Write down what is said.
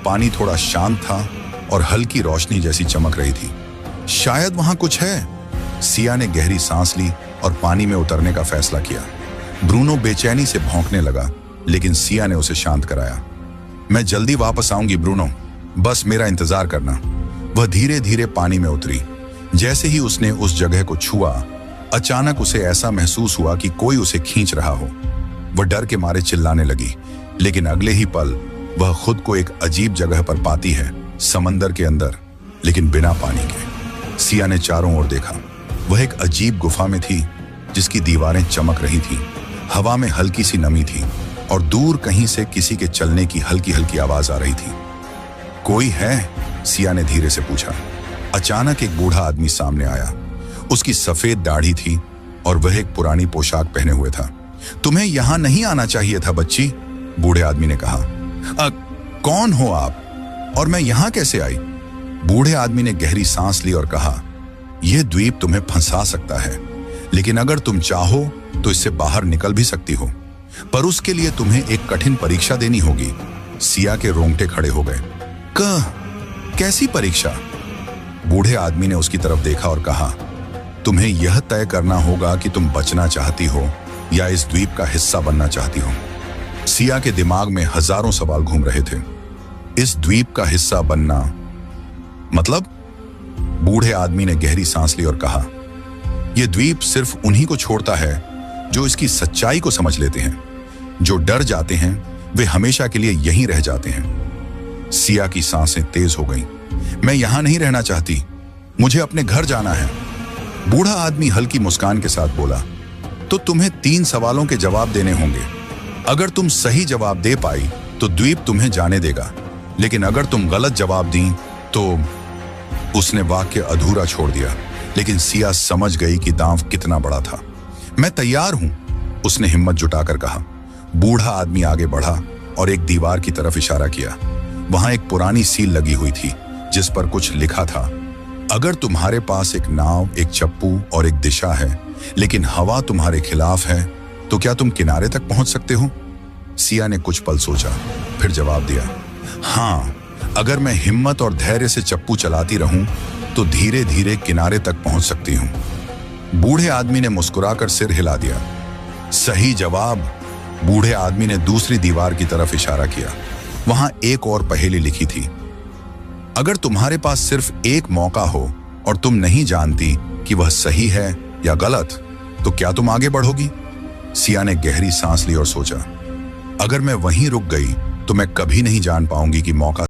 पानी थोड़ा शांत था और हल्की रोशनी जैसी चमक रही थी। शायद वहां कुछ है। सिया ने गहरी सांस ली और पानी में उतरने का फैसला किया। ब्रूनो बेचैनी से भौंकने लगा, लेकिन सिया ने उसे शांत कराया। मैं जल्दी वापस आऊंगी ब्रूनो, बस मेरा इंतजार करना। वह धीरे धीरे पानी में उतरी। जैसे ही उसने उस जगह को छुआ, अचानक उसे ऐसा महसूस हुआ कि कोई उसे खींच रहा हो। वह डर के मारे चिल्लाने लगी, लेकिन अगले ही पल वह खुद को एक अजीब जगह पर पाती है, समंदर के अंदर, लेकिन बिना पानी के। सिया ने चारों ओर देखा। वह एक अजीब गुफा में थी, जिसकी दीवारें चमक रही थीं। हवा में हल्की सी नमी थी और दूर कहीं से किसी के चलने की हल्की हल्की आवाज आ रही थी। कोई है? सिया ने धीरे से पूछा। अचानक एक बूढ़ा आदमी सामने आया। उसकी सफेद दाढ़ी थी और वह एक पुरानी पोशाक पहने हुए था। तुम्हें यहां नहीं आना चाहिए था बच्ची, बूढ़े आदमी ने कहा। कौन हो आप और मैं यहां कैसे आई? बूढ़े आदमी ने गहरी सांस ली और कहा, यह द्वीप तुम्हें फंसा सकता है, लेकिन अगर तुम चाहो तो इससे बाहर निकल भी सकती हो, पर उसके लिए तुम्हें एक कठिन परीक्षा देनी होगी। सिया के रोंगटे खड़े हो गए। कैसी परीक्षा? बूढ़े आदमी ने उसकी तरफ देखा और कहा, तुम्हें यह तय करना होगा कि तुम बचना चाहती हो या इस द्वीप का हिस्सा बनना चाहती हो। सिया के दिमाग में हजारों सवाल घूम रहे थे। इस द्वीप का हिस्सा बनना मतलब? बूढ़े आदमी ने गहरी सांस ली और कहा, यह द्वीप सिर्फ उन्हीं को छोड़ता है जो इसकी सच्चाई को समझ लेते हैं। जो डर जाते हैं वे हमेशा के लिए यहीं रह जाते हैं। सिया की सांसें तेज हो गईं। मैं यहां नहीं रहना चाहती, मुझे अपने घर जाना है। बूढ़ा आदमी हल्की मुस्कान के साथ बोला, तो तुम्हें 3 सवालों के जवाब देने होंगे। अगर तुम सही जवाब दे पाई तो द्वीप तुम्हें जाने देगा, लेकिन अगर तुम गलत जवाब दी तो। उसने वाक्य अधूरा छोड़ दिया, लेकिन सिया समझ गई कि दांव कितना बड़ा था। मैं तैयार हूं, उसने हिम्मत जुटाकर कहा। बूढ़ा आदमी आगे बढ़ा और एक दीवार की तरफ इशारा किया। वहां एक पुरानी सील लगी हुई थी, जिस पर कुछ लिखा था। अगर तुम्हारे पास एक नाव, एक चप्पू और एक दिशा है, लेकिन हवा तुम्हारे खिलाफ है, तो क्या तुम किनारे तक पहुंच सकते हो? सिया ने कुछ पल सोचा, फिर जवाब दिया, हाँ, अगर मैं हिम्मत और धैर्य से चप्पू चलाती रहूं तो धीरे धीरे किनारे तक पहुंच सकती हूं। बूढ़े आदमी ने मुस्कुराकर सिर हिला दिया। सही जवाब। बूढ़े आदमी ने दूसरी दीवार की तरफ इशारा किया। वहां एक और पहेली लिखी थी। अगर तुम्हारे पास सिर्फ एक मौका हो और तुम नहीं जानती कि वह सही है या गलत, तो क्या तुम आगे बढ़ोगी? सिया ने गहरी सांस ली और सोचा, अगर मैं वहीं रुक गई तो मैं कभी नहीं जान पाऊंगी कि मौका